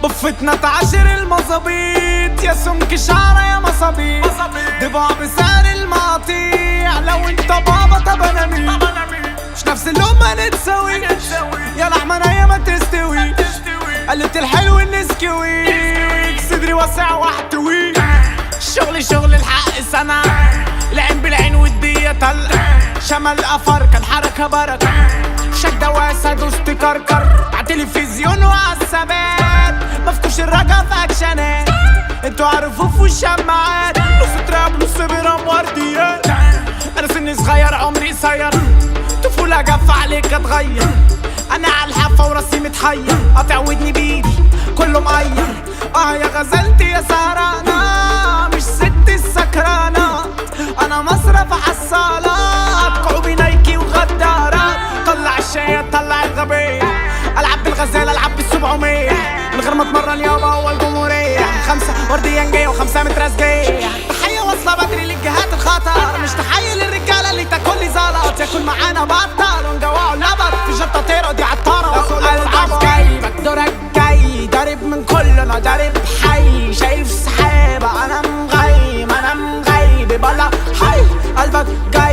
بفتنا تعاشر المظابيط يا سمك شعرة يا مصابيط ضباع بسعر المقاطيع. لو انت بابا طب انا مين؟ مش نفس اللقمة نتساوي يا لحمة نية ما تستوي. قلت الحلو النسكويك صدري واسع واحتوي. الشغل شغل الحق سنة العين بالعين والدية طلق. شمال أفركة الحركة بركة شدة واسع دوست كركر. عالتلفزيون وعالثبات مفكوش الرجا في اكشنات. انتوا عارفوا في الشماعات نص تراب نص برام ورديات. انا سني صغير عمري قصير طفولة جف عليك اتغير. انا عالحافة وراسي متحير قاطع ودني بايدي كله مقير. يا غزلتي يا سهرانة مش ست السكرانة. انا مصرف عالصالات كعوبي نايكي وغدارات. طلع الشاي طلع الغبية العب بالغزالة العب بال700 من غير ما اتمرن يابا هو الجمهورية. 5 ورديانجية و5 مترازجية. تحية واصلة بدري للجهات الخطر مش تحية للرجالة اللي تاكل لي زلط. ياكل معانا بطل ونجوعه اللبط في جنطة طيرة دي عالطارة. قلبك جاي مقدورك جاي ضارب من كلنا ضارب حي. شايف سحابة انا مغيب بلا حي. قلبك جاي